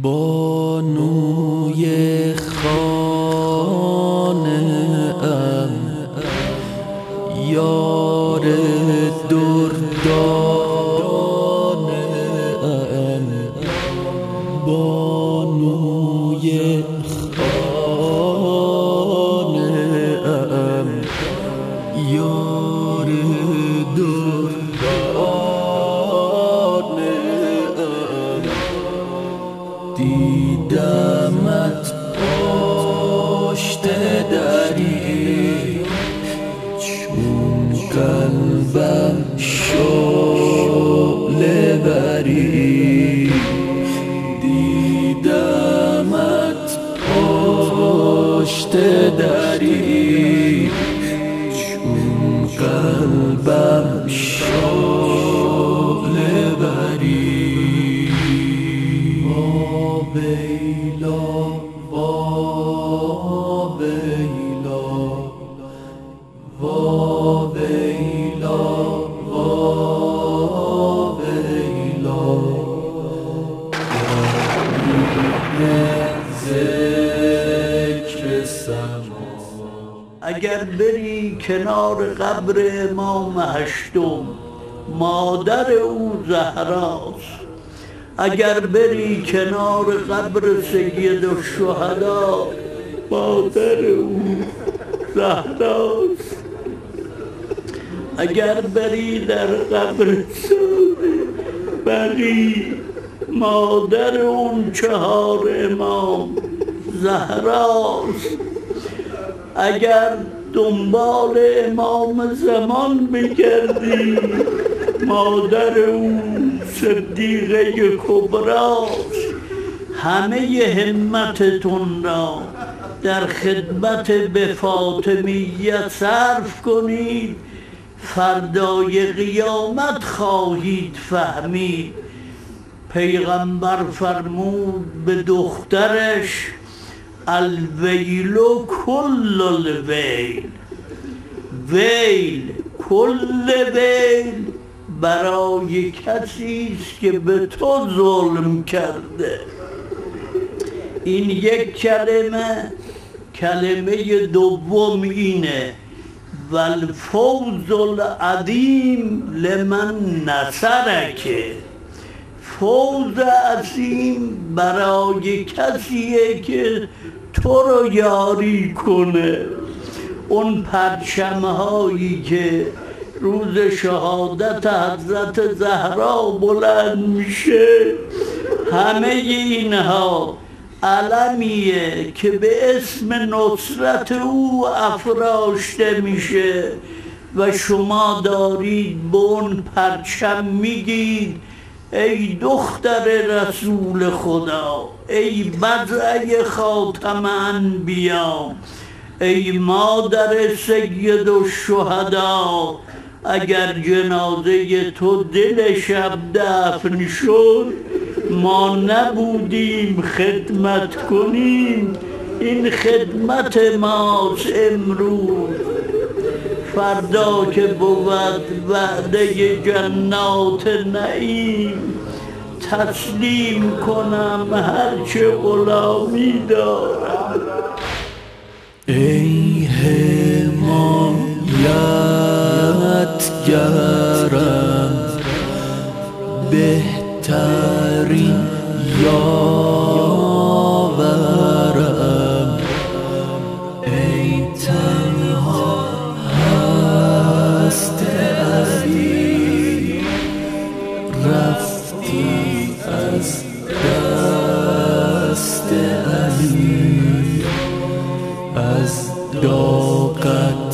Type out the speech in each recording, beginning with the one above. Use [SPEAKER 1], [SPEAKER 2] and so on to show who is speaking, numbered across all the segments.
[SPEAKER 1] بانوی خانه ام، یار دردانه ام. بانوی خانه ام، یار دردانه ام. دیدمت پشت دری، چون قلبم شعله بری. دیدمت پشت دری، چون قلبم شعله بری. ویلا ویلا ویلا ویلا، ذکر سما.
[SPEAKER 2] اگر بری کنار قبر امام هشتم، مادر او زهراست. اگر بری کنار قبر سید الشهدا، مادر او زهراست. اگر بری در قبر بقی، مادر اون 4 امام زهراست. اگر دنبال امام زمان بگردی، مادر اون صدیقه کبراست. همه همتتون را در خدمت به فاطمیت صرف کنید، فردای قیامت خواهید فهمید. پیغمبر فرمود به دخترش: الویل کل الویل، ویل کل ویل برای کسی است که به تو ظلم کرده. این یک کلمه دوم اینه: والفوز العظیم لمن نصرک. فوز عظیم برای کسیه که تو رو یاری کنه. اون پرچم‌هایی که روز شهادت حضرت زهرا بلند میشه، همه اینها علمیه که به اسم نصرت او افراشته میشه و شما دارید به اون پرچم میگید: ای دختر رسول خدا، ای بضعه خاتم انبیا، ای مادر سید الشهدا، اگر جنازه تو دل شب دفن شد، ما نبودیم خدمت کنیم. این خدمت ماست امروز. فردا که بود وعده جنات نعیم، تسلیم کنم هرچه غلامی دارم.
[SPEAKER 1] ای حمایتگرم، بهترین یاورم. ای تنها هست علی، رفتی از دست علی. از داغت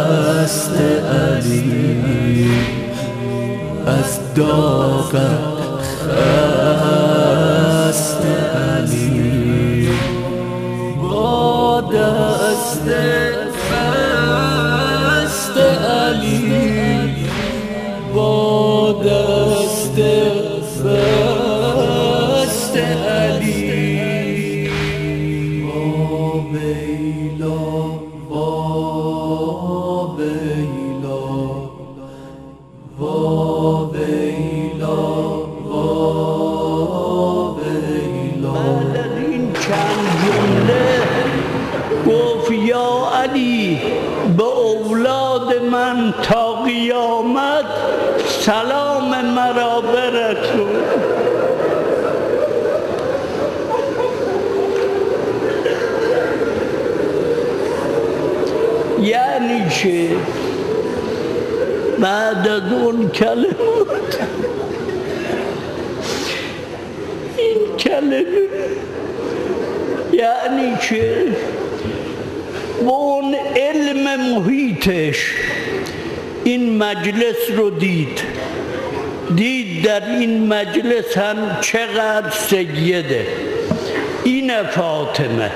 [SPEAKER 1] خسته علی، از داغت خسته علی. با دست خسته علی، با دست خسته علی. ویلا ویلا ویلا
[SPEAKER 2] من تا قیامت سلام مرا برسون. یعنی چه؟ بعد از اون کلمات این کلمه یعنی چه؟ با اون علم محیطش این مجلس رو دید در این مجلس هم چقدر سیده. این فاطمه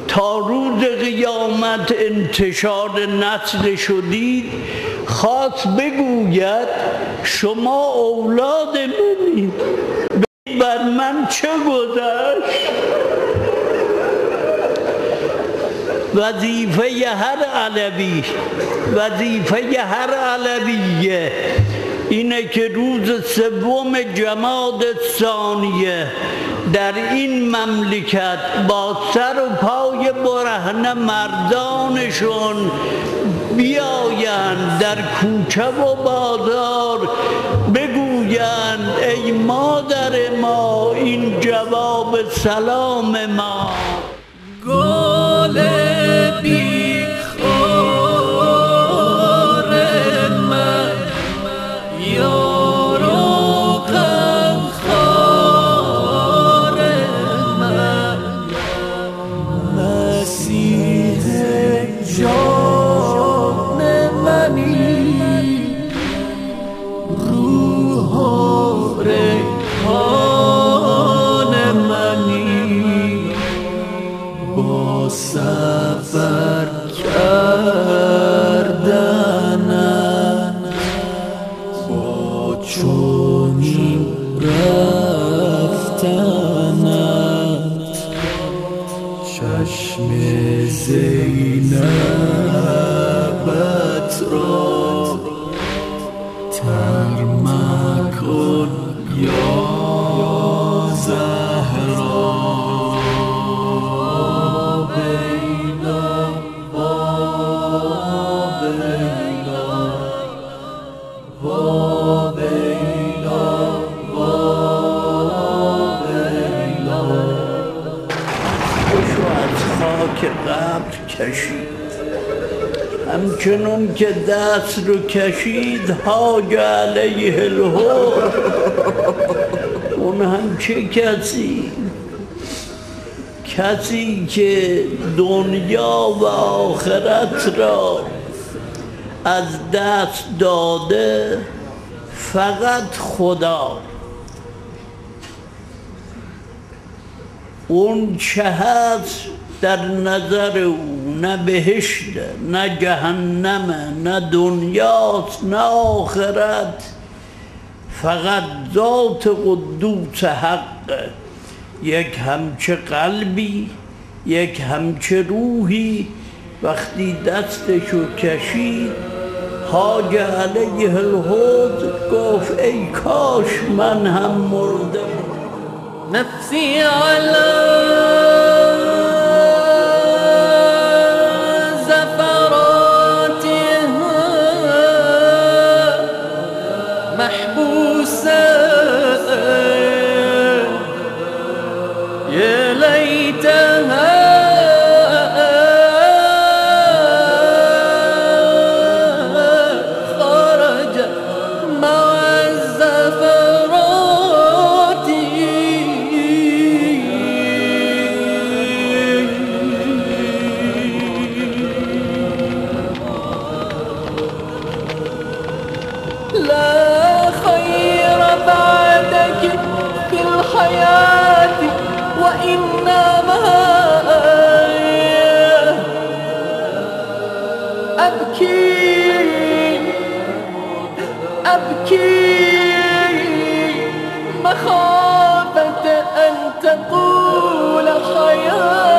[SPEAKER 2] تا روز قیامت انتشار نسل شدید خواست بگوید شما اولاد منید، بر من چه گذشت؟ وظیفه هر علویه اینه که روز سوم جمادی الثانیه در این مملکت با سر و پای برهنه مردانشون بیایند در کوچه و بازار بگویند ای مادر ما این جواب سلام ما.
[SPEAKER 1] گل بیخار من یار و غمخوار من مسیح جان منی روح و ریحان منی با سفر کردنت با چنین رفتنت چشم زینبت را تر مکن یا زهرا.
[SPEAKER 2] که قبر کشید همچنون که دست رو کشید حاج علیه الحور. اون هم چه کسی که دنیا و آخرت را از دست داده فقط خدا. اون چه هست در نظر او نه بهشت نه جهنم نه دنیاست نه آخرت، فقط ذات قدوس حق. یک همچه قلبی یک همچه روحی وقتی دستشو کشید حاج علیه الحوض گفت ای کاش من هم مرده
[SPEAKER 1] نفسی علی لا خير بعدك في الحياة وإنما أبكي مخافة أن تقول حياتي